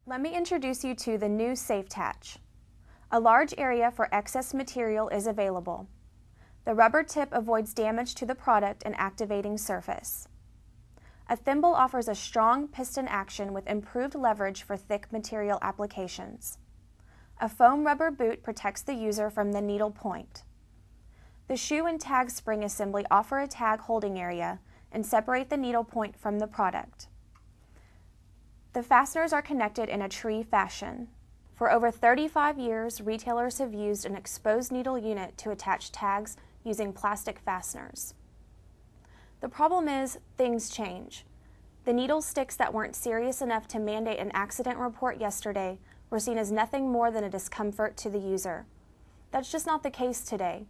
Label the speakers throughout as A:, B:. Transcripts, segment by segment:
A: Let me introduce you to the new SafeTach. A large area for excess material is available. The rubber tip avoids damage to the product and activating surface. A thimble offers a strong piston action with improved leverage for thick material applications. A foam rubber boot protects the user from the needle point. The shoe and tag spring assembly offer a tag holding area and separate the needle point from the product. The fasteners are connected in a tree fashion. For over 35 years, retailers have used an exposed needle unit to attach tags using plastic fasteners. The problem is, things change. The needle sticks that weren't serious enough to mandate an accident report yesterday were seen as nothing more than a discomfort to the user. That's just not the case today.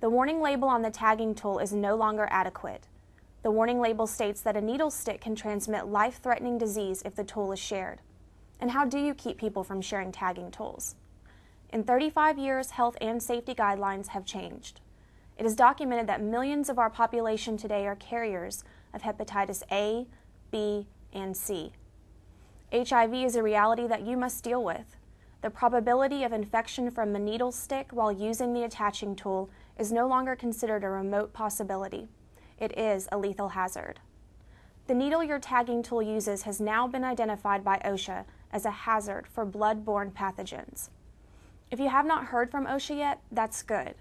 A: The warning label on the tagging tool is no longer adequate. The warning label states that a needle stick can transmit life-threatening disease if the tool is shared. And how do you keep people from sharing tagging tools? In 35 years, health and safety guidelines have changed. It is documented that millions of our population today are carriers of hepatitis A, B, and C. HIV is a reality that you must deal with. The probability of infection from a needle stick while using the attaching tool is no longer considered a remote possibility. It is a lethal hazard. The needle your tagging tool uses has now been identified by OSHA as a hazard for blood-borne pathogens. If you have not heard from OSHA yet, that's good.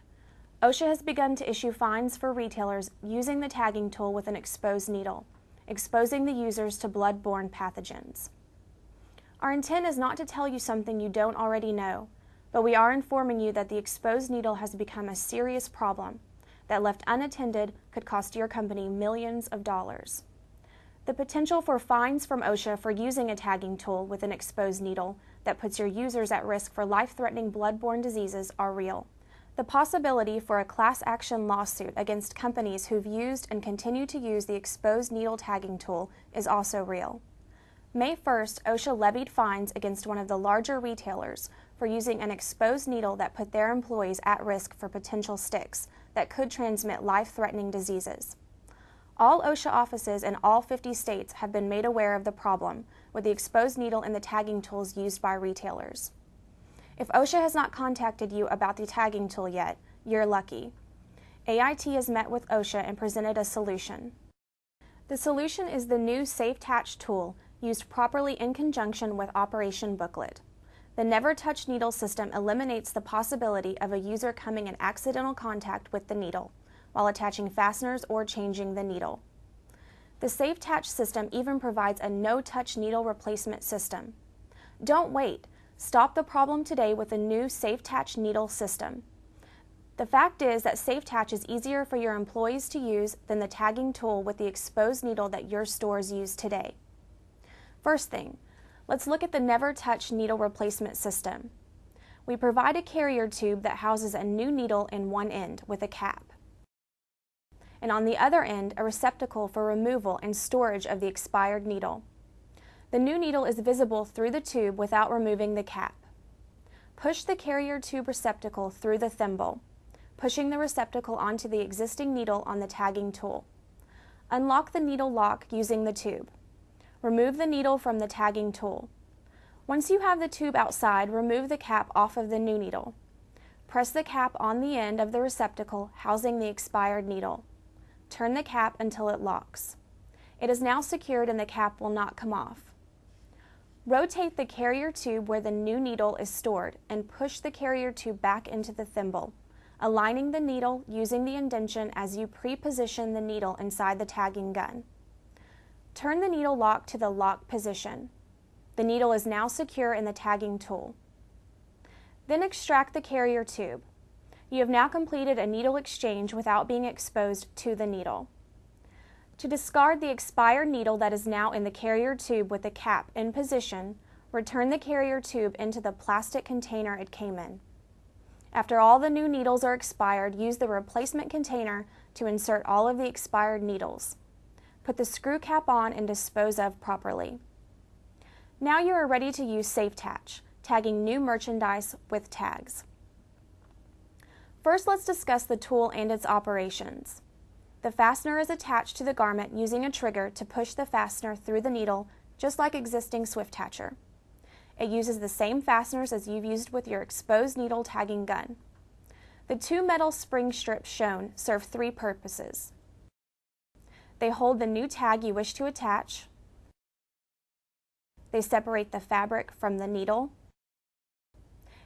A: OSHA has begun to issue fines for retailers using the tagging tool with an exposed needle, exposing the users to blood-borne pathogens. Our intent is not to tell you something you don't already know, but we are informing you that the exposed needle has become a serious problem that, left unattended, could cost your company millions of dollars. The potential for fines from OSHA for using a tagging tool with an exposed needle that puts your users at risk for life-threatening blood-borne diseases are real. The possibility for a class action lawsuit against companies who've used and continue to use the exposed needle tagging tool is also real. May 1st, OSHA levied fines against one of the larger retailers for using an exposed needle that put their employees at risk for potential sticks that could transmit life-threatening diseases. All OSHA offices in all 50 states have been made aware of the problem with the exposed needle and the tagging tools used by retailers. If OSHA has not contacted you about the tagging tool yet, you're lucky. AIT has met with OSHA and presented a solution. The solution is the new SafeTach tool used properly in conjunction with Operation Booklet. The Never Touch Needle system eliminates the possibility of a user coming in accidental contact with the needle while attaching fasteners or changing the needle. The SafeTach system even provides a no-touch needle replacement system. Don't wait. Stop the problem today with the new SafeTach needle system. The fact is that SafeTach is easier for your employees to use than the tagging tool with the exposed needle that your stores use today. First thing, let's look at the Never Touch needle replacement system. We provide a carrier tube that houses a new needle in one end with a cap, and on the other end a receptacle for removal and storage of the expired needle. The new needle is visible through the tube without removing the cap. Push the carrier tube receptacle through the thimble, pushing the receptacle onto the existing needle on the tagging tool. Unlock the needle lock using the tube. Remove the needle from the tagging tool. Once you have the tube outside, remove the cap off of the new needle. Press the cap on the end of the receptacle housing the expired needle. Turn the cap until it locks. It is now secured and the cap will not come off. Rotate the carrier tube where the new needle is stored and push the carrier tube back into the thimble, aligning the needle using the indention as you pre-position the needle inside the tagging gun. Turn the needle lock to the lock position. The needle is now secure in the tagging tool. Then extract the carrier tube. You have now completed a needle exchange without being exposed to the needle. To discard the expired needle that is now in the carrier tube with the cap in position, return the carrier tube into the plastic container it came in. After all the new needles are expired, use the replacement container to insert all of the expired needles. Put the screw cap on and dispose of properly. Now you are ready to use SafeTach, tagging new merchandise with tags. First, let's discuss the tool and its operations. The fastener is attached to the garment using a trigger to push the fastener through the needle, just like existing SwiftTacher. It uses the same fasteners as you've used with your exposed needle tagging gun. The two metal spring strips shown serve three purposes. They hold the new tag you wish to attach. They separate the fabric from the needle.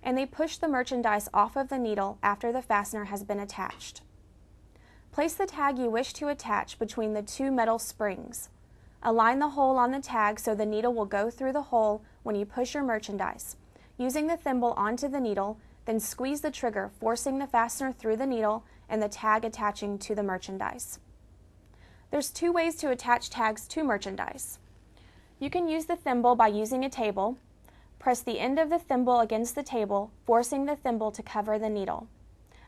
A: And they push the merchandise off of the needle after the fastener has been attached. Place the tag you wish to attach between the two metal springs. Align the hole on the tag so the needle will go through the hole when you push your merchandise. Using the thimble onto the needle, then squeeze the trigger, forcing the fastener through the needle and the tag attaching to the merchandise. There's two ways to attach tags to merchandise. You can use the thimble by using a table. Press the end of the thimble against the table, forcing the thimble to cover the needle,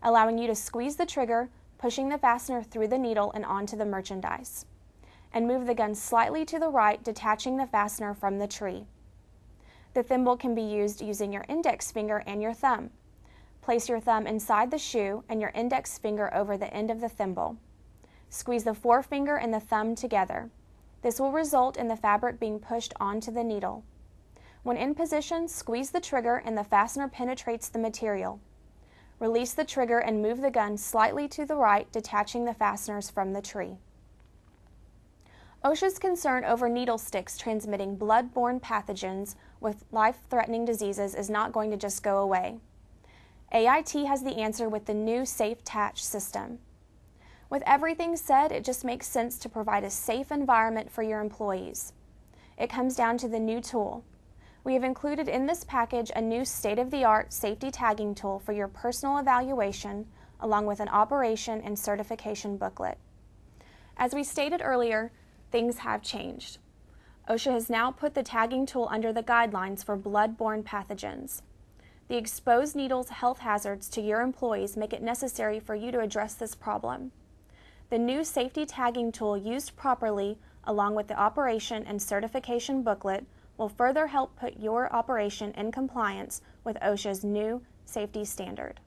A: allowing you to squeeze the trigger, pushing the fastener through the needle and onto the merchandise. And move the gun slightly to the right, detaching the fastener from the tree. The thimble can be used using your index finger and your thumb. Place your thumb inside the shoe and your index finger over the end of the thimble. Squeeze the forefinger and the thumb together. This will result in the fabric being pushed onto the needle. When in position, squeeze the trigger and the fastener penetrates the material. Release the trigger and move the gun slightly to the right, detaching the fasteners from the tree. OSHA's concern over needle sticks transmitting blood-borne pathogens with life-threatening diseases is not going to just go away. AIT has the answer with the new SafeTatch system. With everything said, it just makes sense to provide a safe environment for your employees. It comes down to the new tool. We have included in this package a new state-of-the-art safety tagging tool for your personal evaluation, along with an operation and certification booklet. As we stated earlier, things have changed. OSHA has now put the tagging tool under the guidelines for blood-borne pathogens. The exposed needles health hazards to your employees make it necessary for you to address this problem. The new safety tagging tool used properly, along with the operation and certification booklet, will further help put your operation in compliance with OSHA's new safety standard.